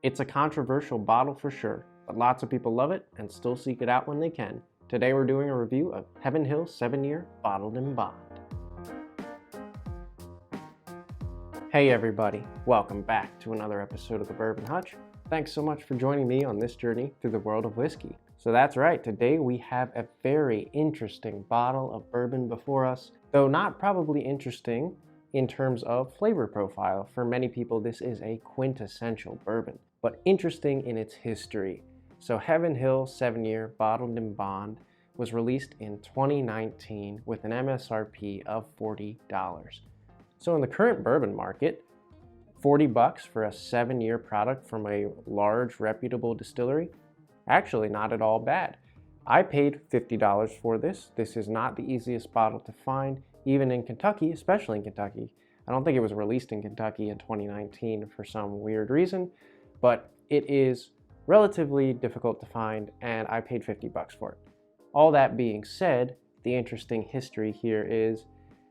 It's a controversial bottle for sure, but lots of people love it and still seek it out when they can. Today we're doing a review of Heaven Hill 7-Year Bottled in Bond. Hey everybody, welcome back to another episode of the Bourbon Hutch. Thanks so much for joining me on this journey through the world of whiskey. So that's right, today we have a very interesting bottle of bourbon before us, though not probably interesting in terms of flavor profile. For many people, this is a quintessential bourbon, but interesting in its history. So Heaven Hill 7-Year Bottled in Bond was released in 2019 with an MSRP of $40. So in the current bourbon market, $40 for a 7-year product from a large reputable distillery, actually not at all bad. I paid $50 for this. This is not the easiest bottle to find, even in Kentucky, especially in Kentucky. I don't think it was released in Kentucky in 2019 for some weird reason, but it is relatively difficult to find, and I paid $50 for it. All that being said, the interesting history here is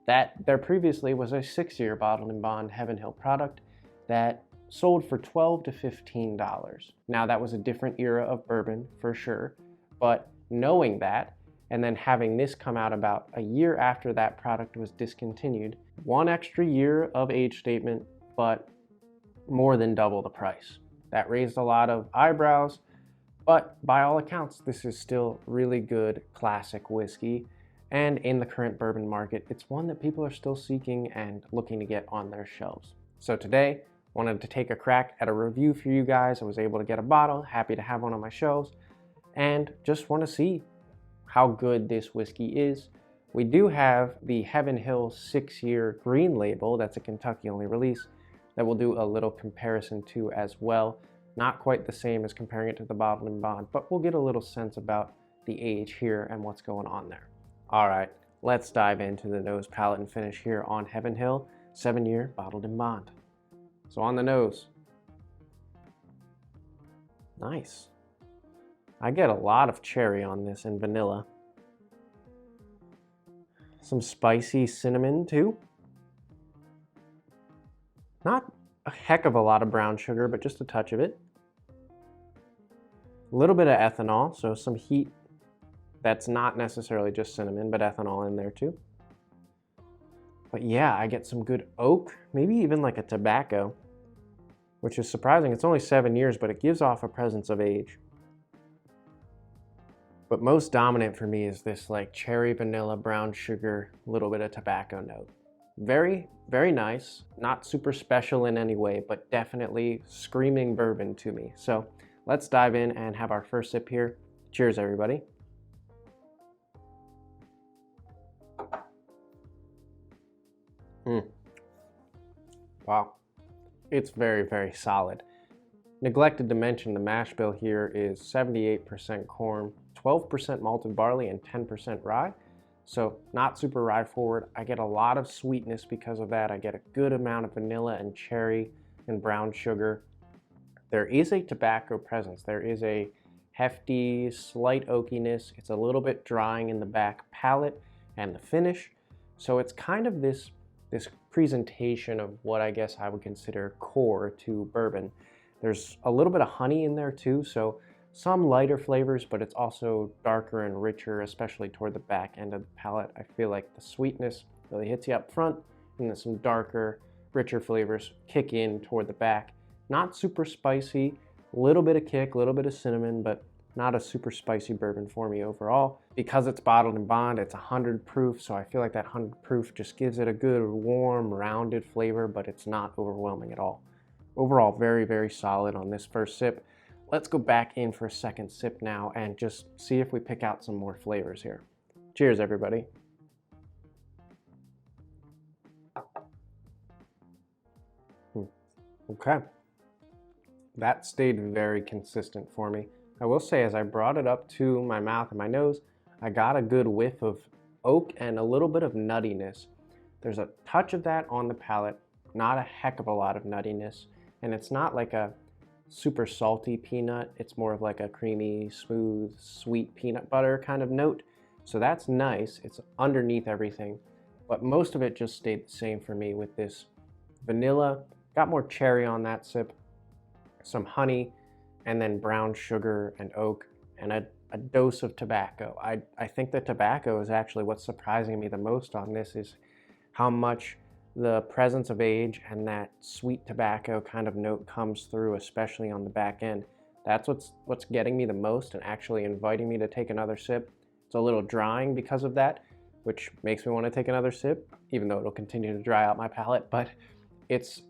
that there previously was a 6-year bottled in bond Heaven Hill product that sold for $12 to $15. Now that was a different era of bourbon for sure, but knowing that, and then having this come out about a year after that product was discontinued, 1 extra year of age statement, but more than double the price. That raised a lot of eyebrows, but by all accounts, this is still really good classic whiskey. And in the current bourbon market, it's one that people are still seeking and looking to get on their shelves. So today, wanted to take a crack at a review for you guys. I was able to get a bottle, happy to have one on my shelves, and just want to see how good this whiskey is. We do have the Heaven Hill 6-year green label, that's a Kentucky only release, that we'll do a little comparison to as well. Not quite the same as comparing it to the bottled in bond, but we'll get a little sense about the age here and what's going on there. All right, let's dive into the nose, palate, and finish here on Heaven Hill 7-year bottled in bond. So on the nose, nice. I get a lot of cherry on this and vanilla. Some spicy cinnamon too. Not a heck of a lot of brown sugar, but just a touch of it. A little bit of ethanol, so some heat that's not necessarily just cinnamon, but ethanol in there too. But yeah, I get some good oak, maybe even like a tobacco, which is surprising. It's only 7 years, but it gives off a presence of age. But most dominant for me is this like cherry, vanilla, brown sugar, little bit of tobacco note. Very, very nice. Not super special in any way, but definitely screaming bourbon to me. So let's dive in and have our first sip here. Cheers, everybody. Wow. It's very, very solid. Neglected to mention the mash bill here is 78% corn, 12% malted barley, and 10% rye. So not super rye forward. I get a lot of sweetness because of that. I get a good amount of vanilla and cherry and brown sugar. There is a tobacco presence. There is a hefty, slight oakiness. It's a little bit drying in the back palate and the finish. So it's kind of this presentation of what I guess I would consider core to bourbon. There's a little bit of honey in there too, so some lighter flavors, but it's also darker and richer, especially toward the back end of the palate. I feel like the sweetness really hits you up front, and then some darker, richer flavors kick in toward the back. Not super spicy, a little bit of kick, a little bit of cinnamon, but not a super spicy bourbon for me overall. Because it's bottled in bond, it's 100 proof, so I feel like that 100 proof just gives it a good, warm, rounded flavor, but it's not overwhelming at all. Overall, very, very solid on this first sip. Let's go back in for a second sip now and just see if we pick out some more flavors here. Cheers, everybody. Okay. That stayed very consistent for me. I will say, as I brought it up to my mouth and my nose, I got a good whiff of oak and a little bit of nuttiness. There's a touch of that on the palate, not a heck of a lot of nuttiness, and it's not like a super salty peanut. It's more of like a creamy, smooth, sweet peanut butter kind of note. So that's nice. It's underneath everything, but most of it just stayed the same for me with this vanilla. Got more cherry on that sip. some honey, and then brown sugar and oak, and a dose of tobacco. I think the tobacco is actually what's surprising me the most on this, is how much the presence of age and that sweet tobacco kind of note comes through, especially on the back end. That's what's getting me the most and actually inviting me to take another sip. It's a little drying because of that, which makes me want to take another sip, even though it'll continue to dry out my palate. But it's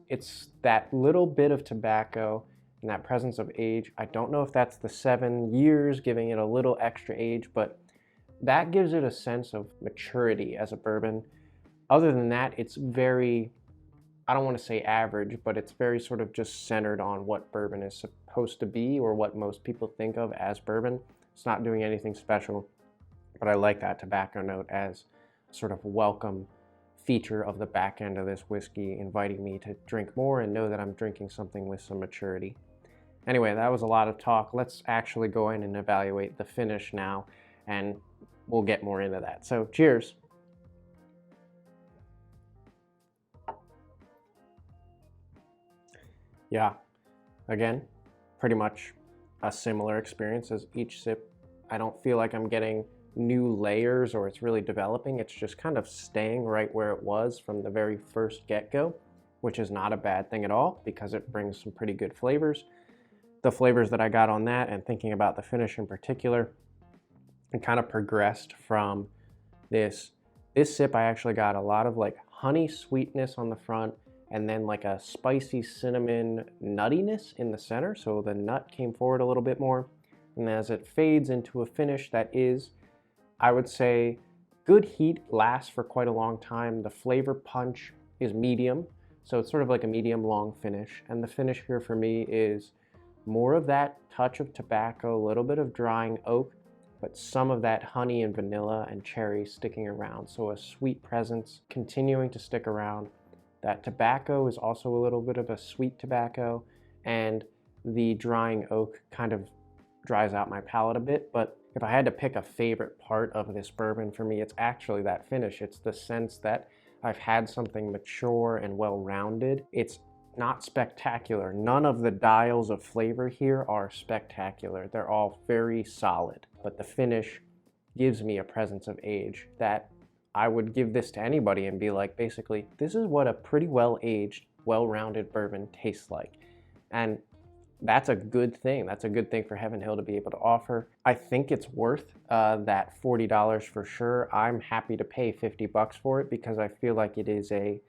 that little bit of tobacco and that presence of age. I don't know if that's the 7 years giving it a little extra age, but that gives it a sense of maturity as a bourbon. Other than that, it's very, I don't want to say average, but it's very sort of just centered on what bourbon is supposed to be, or what most people think of as bourbon. It's not doing anything special, but I like that tobacco note as sort of welcome feature of the back end of this whiskey, inviting me to drink more and know that I'm drinking something with some maturity. Anyway, that was a lot of talk. Let's actually go in and evaluate the finish now, and we'll get more into that. So cheers. Yeah, again, pretty much a similar experience as each sip. I don't feel like I'm getting new layers or it's really developing. It's just kind of staying right where it was from the very first get-go, which is not a bad thing at all because it brings some pretty good flavors. The flavors that I got on that, and thinking about the finish in particular, and kind of progressed from this sip. I actually got a lot of like honey sweetness on the front, and then like a spicy cinnamon nuttiness in the center. So the nut came forward a little bit more. And as it fades into a finish that is, I would say, good heat, lasts for quite a long time. The flavor punch is medium. So it's sort of like a medium long finish. And the finish here for me is more of that touch of tobacco, a little bit of drying oak, but some of that honey and vanilla and cherry sticking around. So a sweet presence continuing to stick around. That tobacco is also a little bit of a sweet tobacco, and the drying oak kind of dries out my palate a bit. But if I had to pick a favorite part of this bourbon, for me, it's actually that finish. It's the sense that I've had something mature and well-rounded. It's not spectacular. None of the dials of flavor here are spectacular. They're all very solid, but the finish gives me a presence of age that I would give this to anybody and be like, basically, this is what a pretty well-aged, well-rounded bourbon tastes like. And that's a good thing. That's a good thing for Heaven Hill to be able to offer. I think it's worth that $40 for sure. I'm happy to pay $50 for it because I feel like it is a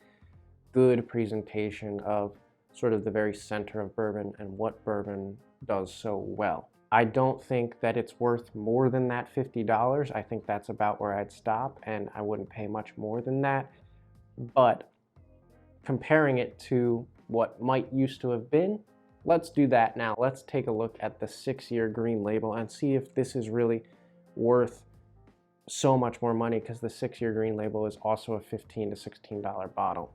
good presentation of sort of the very center of bourbon and what bourbon does so well. I don't think that it's worth more than that $50. I think that's about where I'd stop, and I wouldn't pay much more than that. But comparing it to what might used to have been, let's do that now. Let's take a look at the 6-year green label and see if this is really worth so much more money, because the 6-year green label is also a $15 to $16 bottle.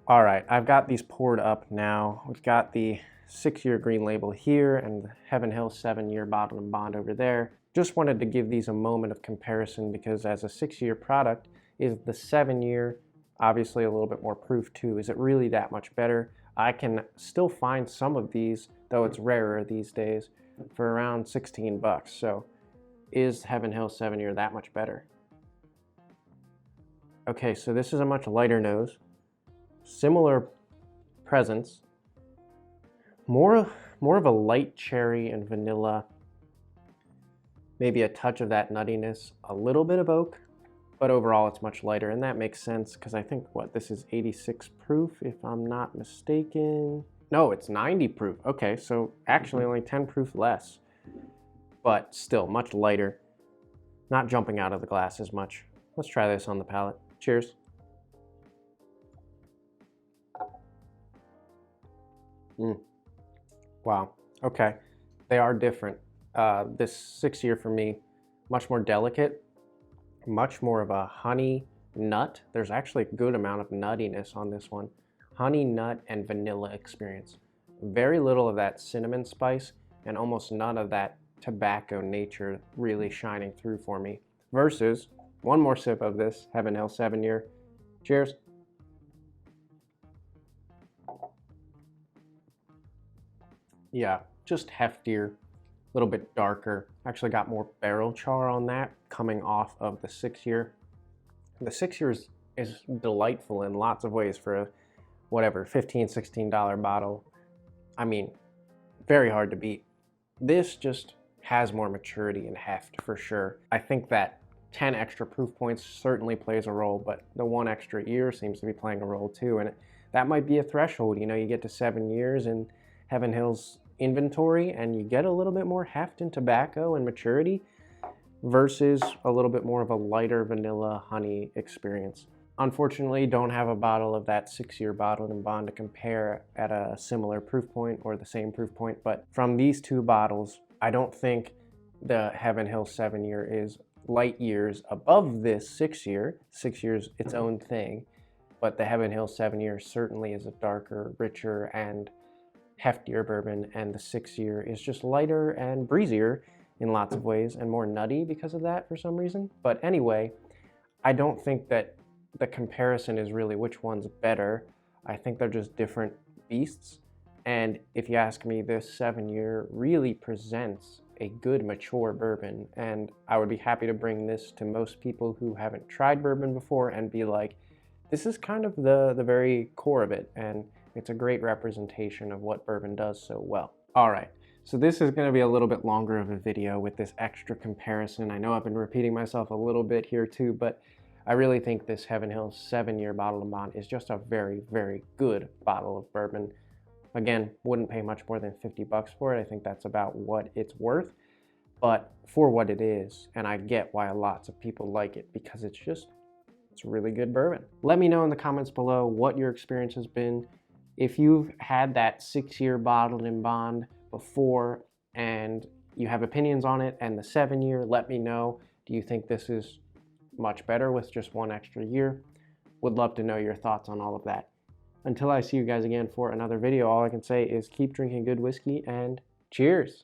All right, I've got these poured up now. We've got the 6-year green label here and the Heaven Hill 7-year bottle and bond over there. Just wanted to give these a moment of comparison because as a 6-year product, is the 7-year obviously a little bit more proof too? Is it really that much better? I can still find some of these, though it's rarer these days, for around 16 bucks. So is Heaven Hill 7-year that much better? Okay, so this is a much lighter nose. Similar presence, more of a light cherry and vanilla, maybe a touch of that nuttiness, a little bit of oak, but overall it's much lighter, and that makes sense because I think, what, this is 86 proof if I'm not mistaken. No, it's 90 proof. Okay, so actually only 10 proof less, but still much lighter, not jumping out of the glass as much. Let's try this on the palate. Cheers. Wow, okay, they are different. This 6-year for me, much more delicate, much more of a honey nut. There's actually a good amount of nuttiness on this one. Honey, nut, and vanilla experience. Very little of that cinnamon spice and almost none of that tobacco nature really shining through for me. Versus, one more sip of this Heaven Hill 7-year. Cheers. Yeah, just heftier, a little bit darker. Actually got more barrel char on that coming off of the 6-year. The 6-year is delightful in lots of ways for a whatever, $15, $16 bottle. I mean, very hard to beat. This just has more maturity and heft for sure. I think that 10 extra proof points certainly plays a role, but the 1 extra year seems to be playing a role too. And that might be a threshold. You know, you get to 7 years in Heaven Hill's inventory and you get a little bit more heft in tobacco and maturity versus a little bit more of a lighter vanilla honey experience. Unfortunately, don't have a bottle of that 6-year bottled in bond to compare at a similar proof point or the same proof point, but from these two bottles, I don't think the Heaven Hill 7-year is light years above this 6-year. 6 years its own thing, but the Heaven Hill 7-year certainly is a darker, richer, and heftier bourbon, and the 6-year is just lighter and breezier in lots of ways and more nutty because of that for some reason. But anyway, I don't think that the comparison is really which one's better. I think they're just different beasts. And if you ask me, this 7-year really presents a good mature bourbon. And I would be happy to bring this to most people who haven't tried bourbon before and be like, this is kind of the very core of it. And it's a great representation of what bourbon does so well. All right. So this is going to be a little bit longer of a video with this extra comparison. I know I've been repeating myself a little bit here too, but I really think this Heaven Hill 7-year bottle of bond is just a very, very good bottle of bourbon. Again, wouldn't pay much more than $50 for it. I think that's about what it's worth, but for what it is, and I get why lots of people like it because it's really good bourbon. Let me know in the comments below what your experience has been. If you've had that 6-year bottled in bond before and you have opinions on it, and the 7-year, let me know. Do you think this is much better with just 1 extra year? Would love to know your thoughts on all of that. Until I see you guys again for another video, all I can say is keep drinking good whiskey and cheers.